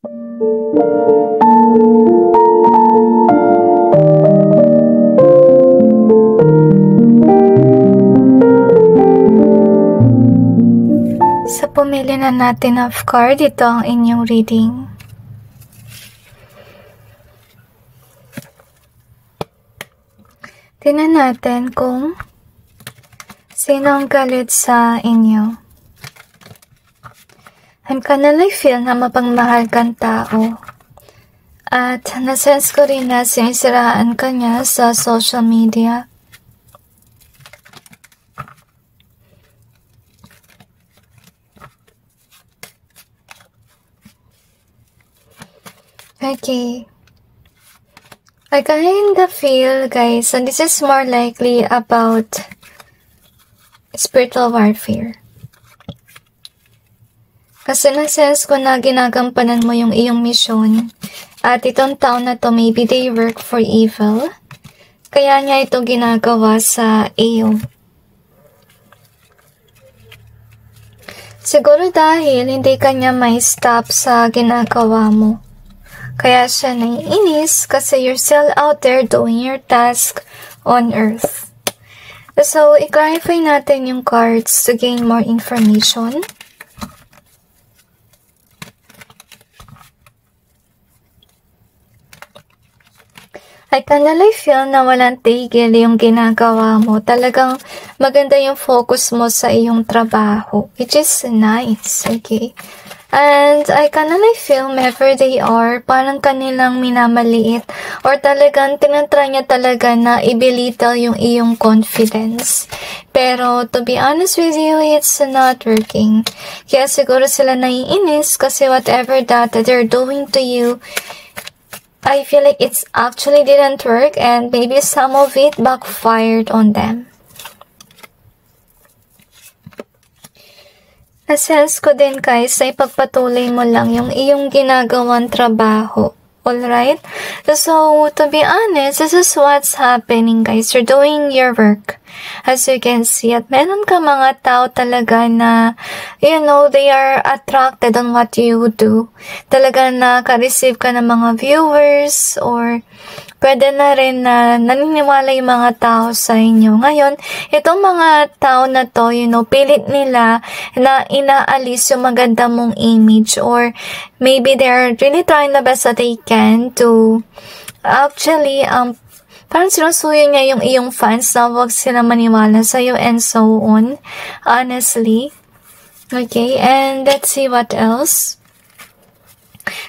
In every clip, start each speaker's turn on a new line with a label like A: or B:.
A: Sa pumili na natin of card, ito ang inyong reading. Tingnan natin kung sino ang galit sa inyo. I'm kanalay feel na mapagmahal kang tao. At nasense ko rin na sinisiraan ka niya sa social media. Okay. I kinda feel, guys, and this is more likely about spiritual warfare. Kasi na-sense ko na ginagampanan mo yung iyong mission. At itong taon na to, maybe they work for evil. Kaya niya ito ginagawa sa iyo. Siguro dahil hindi kanya may stop sa ginagawa mo. Kaya siya naiinis kasi you're still out there doing your task on earth. So, i-clarify natin yung cards to gain more information. I kinda feel na walang tigil yung ginagawa mo. Talagang maganda yung focus mo sa iyong trabaho, which is nice, okay? And I kinda feel wherever they are, parang kanilang minamaliit or talagang tinatry niya talaga na i-belittle yung iyong confidence. Pero to be honest with you, it's not working. Kaya siguro sila naiinis kasi whatever that they're doing to you, I feel like it's actually didn't work and maybe some of it backfired on them. Na-sense ko din guys na ipagpatuloy mo lang yung iyong ginagawang trabaho. Alright? So, to be honest, this is what's happening guys. You're doing your work. As you can see, at meron ka mga tao talaga na, you know, they are attracted on what you do. Talaga naka-receive ka ng mga viewers or pwede na rin na naniniwala yung mga tao sa inyo. Ngayon, itong mga tao na to, you know, pilit nila na inaalis yung maganda mong image or maybe they're really trying the best that they can to actually, parang sinusuyo niya yung iyong fans na huwag sila maniwala sa'yo and so on. Honestly. Okay, and let's see what else.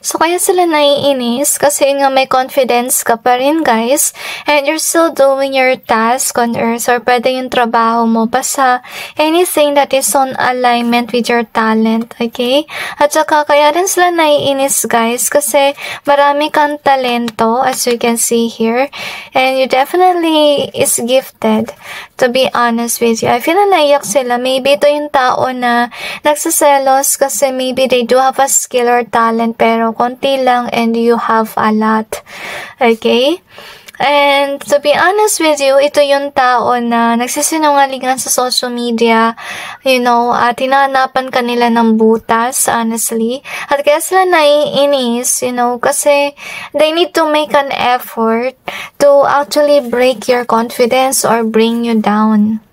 A: So, kaya sila naiinis kasi nga may confidence ka pa rin, guys. And you're still doing your task on earth or pwede yung trabaho mo basta anything that is on alignment with your talent, okay? At saka kaya rin sila naiinis, guys, kasi marami kang talento, as you can see here. And you definitely is gifted, to be honest with you. I feel na naiyak sila. Maybe ito yung tao na nagsaselos kasi maybe they do have a skill or talent pero konti lang and you have a lot. Okay? And to be honest with you, ito yung tao na nagsisinungalingan sa social media, you know, at hinahanapan kanila ng butas, honestly. At kaya sila naiinis, you know, kasi they need to make an effort to actually break your confidence or bring you down.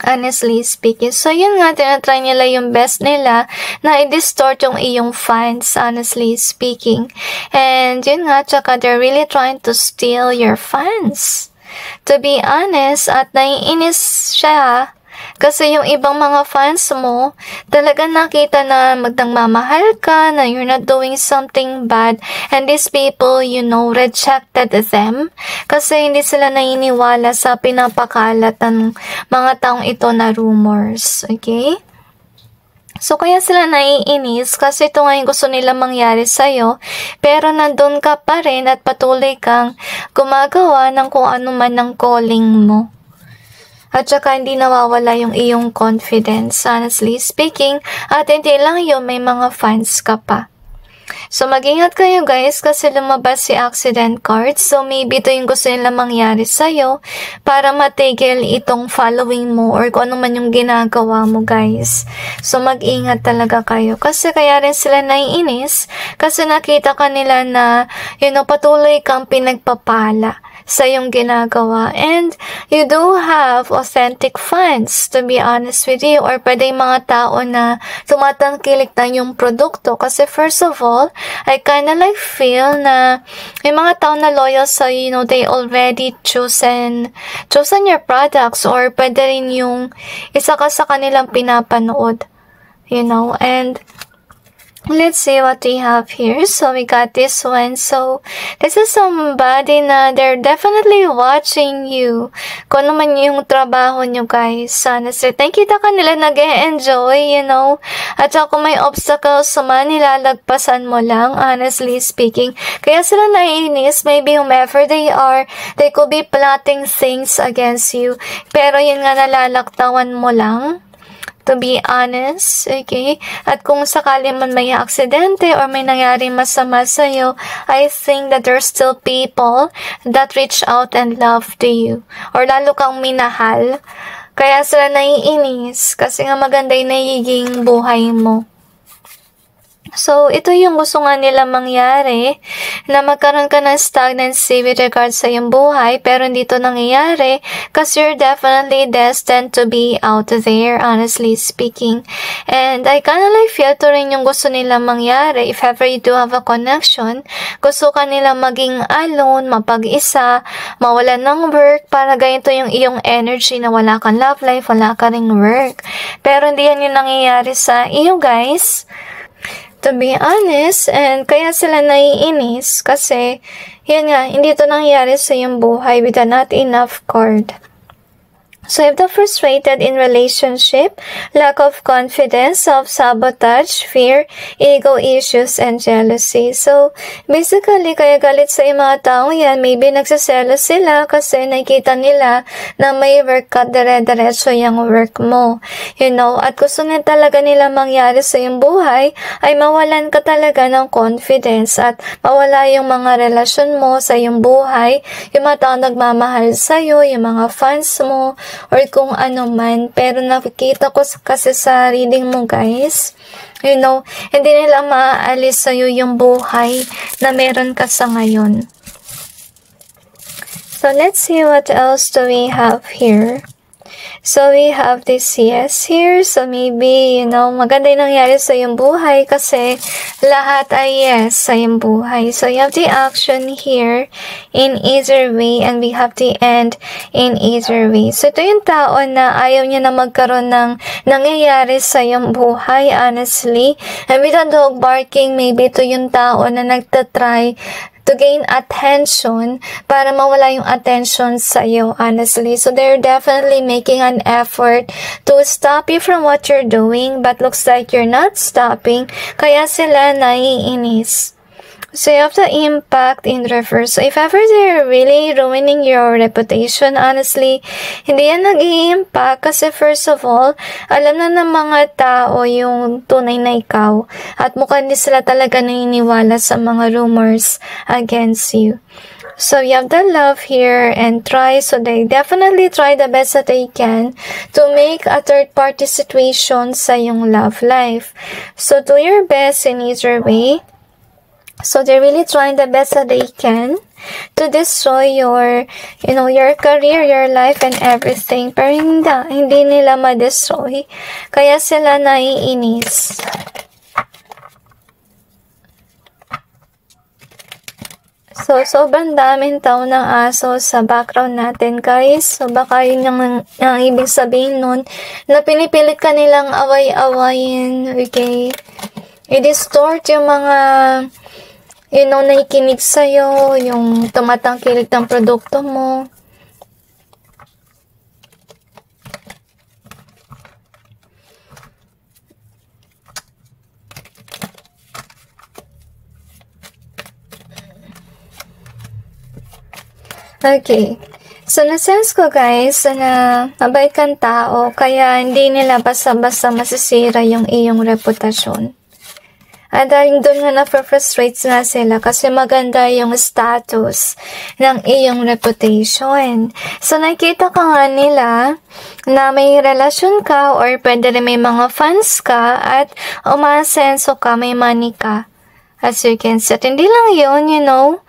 A: Honestly speaking. So, yun nga, tinatry nila yung best nila na i-distort yung iyong fans, honestly speaking. And, yun nga, tsaka they're really trying to steal your fans. To be honest, at naiinis siya kasi yung ibang mga fans mo, talaga nakita na magmamahal ka, na you're not doing something bad, and these people, you know, rejected them kasi hindi sila naniniwala sa pinapakalat ng mga taong ito na rumors, okay? So, kaya sila naiinis kasi ito nga yung gusto nila mangyari sa'yo, pero nandun ka pa rin at patuloy kang gumagawa ng kung ano man ang calling mo. At saka hindi nawawala yung iyong confidence, honestly speaking. At hindi lang yun, may mga fans ka pa. So, mag-ingat kayo guys kasi lumabas si accident card. So, maybe ito yung gusto nila mangyari sa'yo para matigil itong following mo or kung ano man yung ginagawa mo guys. So, mag-ingat talaga kayo kasi kaya rin sila naiinis Kasi nakita ka nila na, patuloy kang pinagpapala sa iyong ginagawa. And you do have authentic fans, to be honest with you. Or pwede yung mga tao na tumatangkilik ng yung produkto. Kasi first of all, I kinda like feel na yung mga tao na loyal sa they already chosen your products. Or pwede rin yung isa ka sa kanilang pinapanood. And let's see what we have here. So we got this one. So this is somebody na they're definitely watching you. Kung naman yung trabaho nyo, guys. Honestly, nakita ka nila nag-e-enjoy, At kung may obstacles man, nilalagpasan mo lang, honestly speaking. Kaya sila naiinis. Maybe whomever they are, they could be plotting things against you. Pero yun nga, nalalaktawan mo lang. To be honest, okay? At kung sakali man may aksidente or may nangyari masama sa'yo, I think that there's still people that reach out and love to you. Or lalo kang minahal. Kaya sila naiinis kasi nga maganda yung nagiging buhay mo. So, ito yung gusto nga nila mangyari, na magkaroon ka ng stagnancy with regards sa iyong buhay, pero hindi ito nangyayari kasi you're definitely destined to be out there, honestly speaking. And I kinda like feel to rin yung gusto nila mangyari. If ever you do have a connection, gusto ka nila maging alone, mapag-isa, mawalan ng work, para ganito yung iyong energy na wala kang love life, wala ka ring work. Pero hindi yan yung nangyayari sa iyo, guys. To be honest, and kaya sila naiinis kasi, yun nga, hindi ito nangyayari sa iyong buhay with a not enough card. So, if the frustrated in relationship, lack of confidence, self-sabotage, fear, ego issues, and jealousy. So, basically, kaya galit sa mga tao yan, maybe nagsiselos sila kasi nakikita nila na may work ka, dire-diretso yung work mo. At gusto nila talaga nila mangyari sa iyong buhay, ay mawalan ka talaga ng confidence at mawala yung mga relasyon mo sa iyong buhay, yung mga tao nagmamahal sa'yo, yung mga fans mo, or kung ano man. Pero nakikita ko kasi sa reading mo, guys, hindi nila maaalis sa'yo yung buhay na meron ka sa ngayon. So, let's see what else do we have here. So, we have this yes here. So, maybe, maganda yung nangyari sa iyong buhay kasi lahat ay yes sa iyong buhay. So, you have the action here in either way and we have the end in either way. So, ito yung tao na ayaw niya na magkaroon ng nangyayari sa iyong buhay, honestly. And with the dog barking, maybe ito yung tao na nagtatry to gain attention para mawala yung attention sa iyo, honestly. So, they're definitely making an effort to stop you from what you're doing, but looks like you're not stopping, kaya sila naiinis. So, you have the impact in reverse. So, if ever they're really ruining your reputation, honestly, hindi yan nag-i-impact kasi first of all, alam na ng mga tao yung tunay na ikaw at mukhang hindi sila talaga naniniwala sa mga rumors against you. So, you have the love here and try. So, they definitely try the best that they can to make a third-party situation sa yung love life. So, do your best in either way. So, they're really trying the best that they can to destroy your, your career, your life, and everything. Pero hindi nila ma-destroy. Kaya sila naiinis. So, sobrang daming tao ng aso sa background natin, guys. So, baka yun yung ibig sabihin nun, na pinipilit ka nilang away-awayin, okay? I-distort yung mga nakikinig sa'yo, yung tumatangkilik ng produkto mo. Okay. So, na-sense ko, guys, na mabait kang tao, kaya hindi nila basta-basta masisira yung iyong reputasyon. At dahil doon nga na-frustrate nga sila kasi maganda yung status ng iyong reputation. So, nakita ka nga nila na may relasyon ka or pwede rin may mga fans ka at umasenso ka, may money ka. As you can see. At hindi lang yun, you know,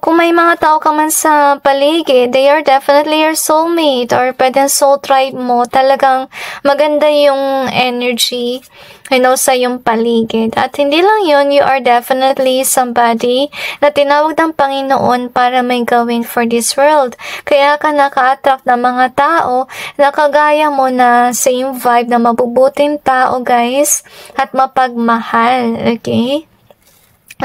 A: kung may mga tao ka man sa paligid, they are definitely your soulmate or pwedeng soul tribe mo. Talagang maganda yung energy, you know, sa yung paligid. At hindi lang yun, you are definitely somebody na tinawag ng Panginoon para may gawin for this world. Kaya ka naka-attract ng mga tao na kagaya mo na same vibe na mabubuting tao, guys, at mapagmahal, okay?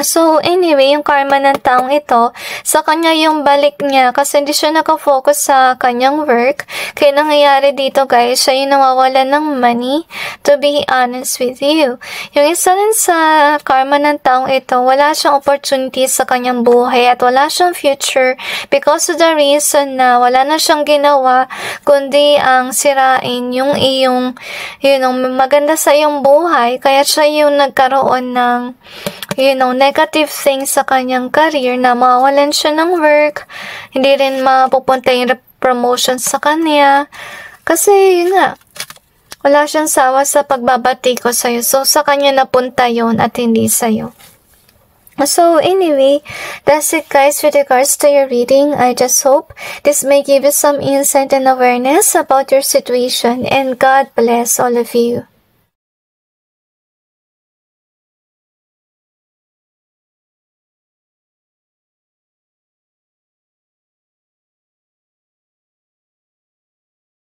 A: So, anyway, yung karma ng taong ito, sa kanya yung balik niya kasi hindi siya nakafocus sa kanyang work. Kaya nangyayari dito, guys, siya yung nawawalan ng money, to be honest with you. Yung isa rin sa karma ng taong ito, wala siyang opportunity sa kanyang buhay at wala siyang future because of the reason na wala na siyang ginawa kundi ang sirain yung iyong, you know, maganda sa iyong buhay. Kaya siya yung nagkaroon ng, you know, negative things sa kanyang career na mawawalan siya ng work, hindi rin mapupunta yung promotion sa kanya. Kasi, yun nga, wala siyang sawa sa pagbabati ko sa'yo. So, sa kanya napunta yun at hindi sa'yo. So, anyway, that's it, guys, with regards to your reading. I just hope this may give you some insight and awareness about your situation. And God bless all of you.